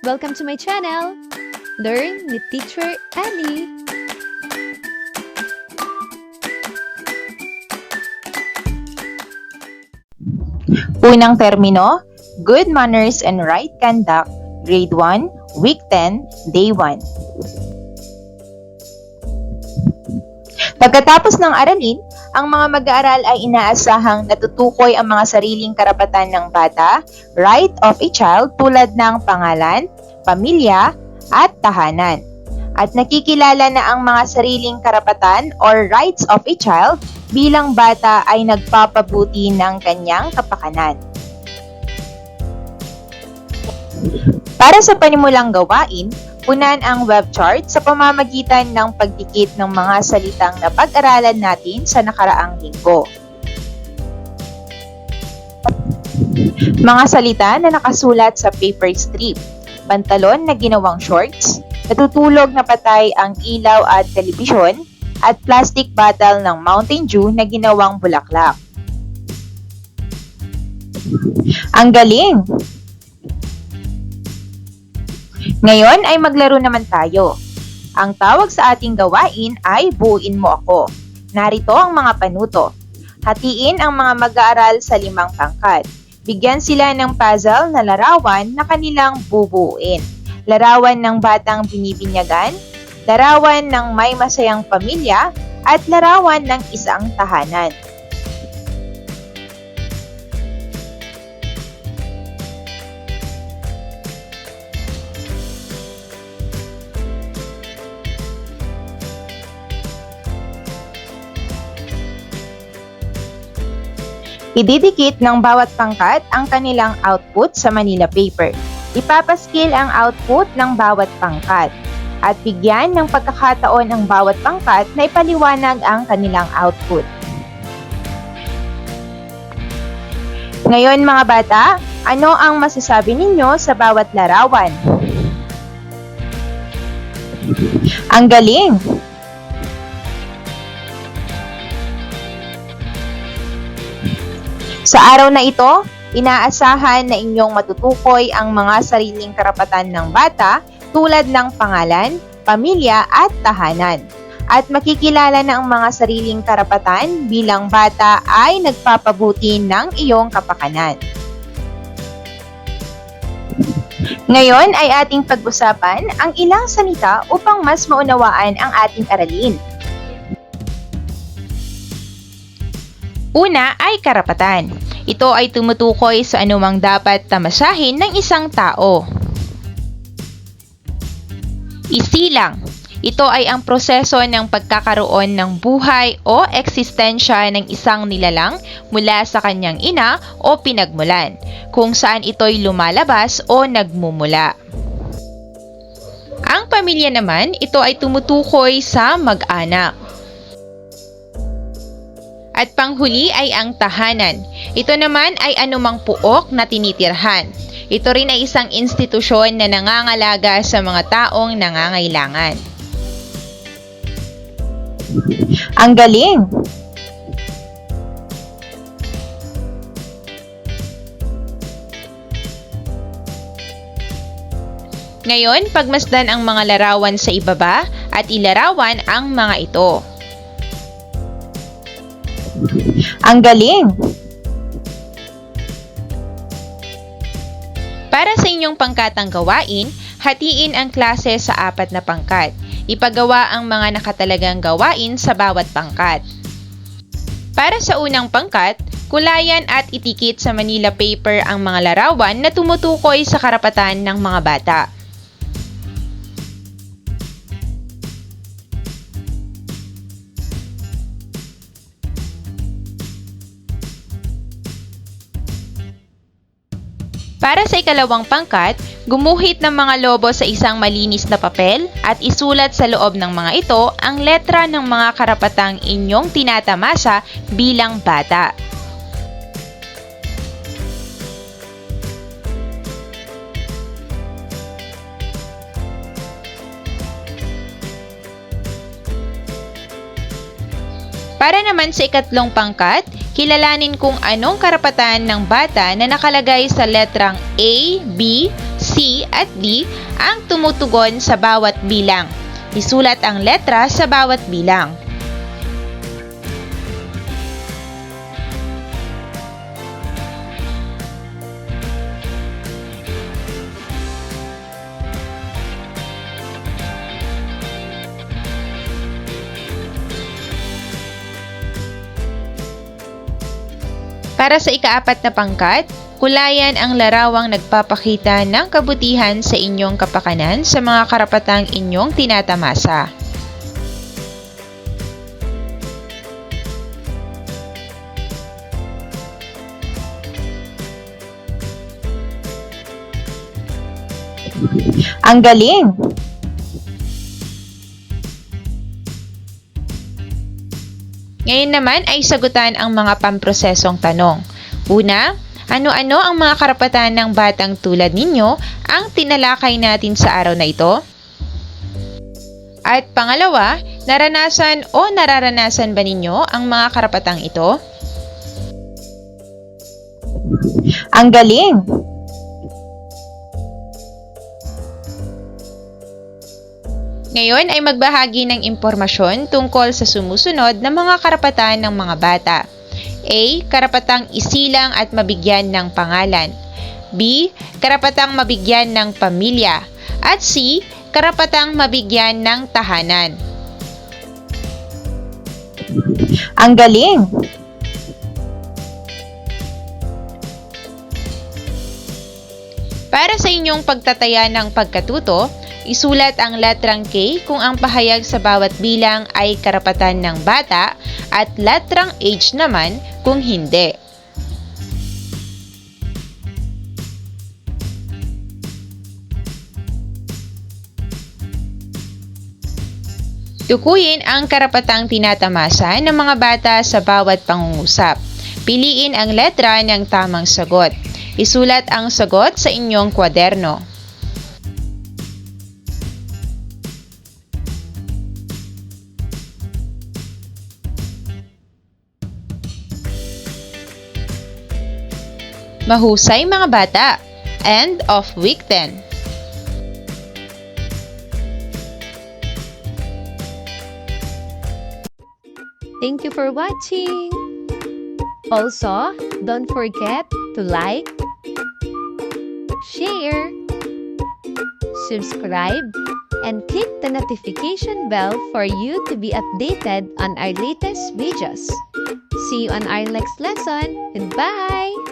Welcome to my channel! Learn with Teacher Ali! Unang termino, Good Manners and Right Conduct, Grade 1, Week 10, Day 1. Pagkatapos ng aralin, ang mga mag-aaral ay inaasahang natutukoy ang mga sariling karapatan ng bata, right of a child tulad ng pangalan, pamilya, at tahanan. At nakikilala na ang mga sariling karapatan or rights of a child bilang bata ay nagpapabuti ng kanyang kapakanan. Para sa panimulang gawain, punan ang web chart sa pamamagitan ng pagdikit ng mga salitang napag-aralan natin sa nakaraang linggo. Mga salita na nakasulat sa paper strip, pantalon na ginawang shorts, natutulog na patay ang ilaw at telebisyon, at plastic bottle ng Mountain Dew na ginawang bulaklak. Ang galing! Ngayon ay maglaro naman tayo. Ang tawag sa ating gawain ay buuin mo ako. Narito ang mga panuto. Hatiin ang mga mag-aaral sa 5 pangkat. Bigyan sila ng puzzle na larawan na kanilang bubuuin. Larawan ng batang binibinyagan, larawan ng may masayang pamilya, at larawan ng isang tahanan. Ididikit ng bawat pangkat ang kanilang output sa Manila paper. Ipapaskil ang output ng bawat pangkat at bigyan ng pagkakataon ang bawat pangkat na ipaliwanag ang kanilang output. Ngayon mga bata, ano ang masasabi ninyo sa bawat larawan? Ang galing! Sa araw na ito, inaasahan na inyong matutukoy ang mga sariling karapatan ng bata tulad ng pangalan, pamilya at tahanan. At makikilala na ang mga sariling karapatan bilang bata ay nagpapabuti ng iyong kapakanan. Ngayon ay ating pag-usapan ang ilang salita upang mas maunawaan ang ating aralin. Una ay karapatan. Ito ay tumutukoy sa anumang dapat tamasahin ng isang tao. Isilang. Ito ay ang proseso ng pagkakaroon ng buhay o eksistensya ng isang nilalang mula sa kanyang ina o pinagmulan, kung saan ito'y lumalabas o nagmumula. Ang pamilya naman, ito ay tumutukoy sa mag-anak. At panghuli ay ang tahanan. Ito naman ay anumang puok na tinitirhan. Ito rin ay isang institusyon na nangangalaga sa mga taong nangangailangan. Ang galing! Ngayon, pagmasdan ang mga larawan sa ibaba at ilarawan ang mga ito. Ang galing! Para sa inyong pangkatang gawain, hatiin ang klase sa 4 na pangkat. Ipagawa ang mga nakatalagang gawain sa bawat pangkat. Para sa unang pangkat, kulayan at itikit sa Manila paper ang mga larawan na tumutukoy sa karapatan ng mga bata. Para sa ikalawang pangkat, gumuhit ng mga lobo sa isang malinis na papel at isulat sa loob ng mga ito ang letra ng mga karapatang inyong tinatamasa bilang bata. Para naman sa ikatlong pangkat, kilalanin kung anong karapatan ng bata na nakalagay sa letrang A, B, C at D ang tumutugon sa bawat bilang. Isulat ang letra sa bawat bilang. Para sa ikaapat na pangkat, kulayan ang larawang nagpapakita ng kabutihan sa inyong kapakanan sa mga karapatang inyong tinatamasa. Ang galing! Ngayon naman ay sagutan ang mga pamprosesong tanong. Una, ano-ano ang mga karapatan ng batang tulad ninyo ang tinalakay natin sa araw na ito? At pangalawa, naranasan o nararanasan ba ninyo ang mga karapatang ito? Ang galing! Ngayon ay magbahagi ng impormasyon tungkol sa sumusunod na mga karapatan ng mga bata. A. Karapatang isilang at mabigyan ng pangalan. B. Karapatang mabigyan ng pamilya. At C. Karapatang mabigyan ng tahanan. Ang galing! Para sa inyong pagtataya ng pagkatuto, isulat ang letrang K kung ang pahayag sa bawat bilang ay karapatan ng bata at letrang H naman kung hindi. Tukuyin ang karapatang tinatamasa ng mga bata sa bawat pangungusap. Piliin ang letra ng tamang sagot. Isulat ang sagot sa inyong kwaderno. Mahusay mga bata! End of Week 10. Thank you for watching! Also, don't forget to like, share, subscribe, and click the notification bell for you to be updated on our latest videos. See you on our next lesson. Goodbye!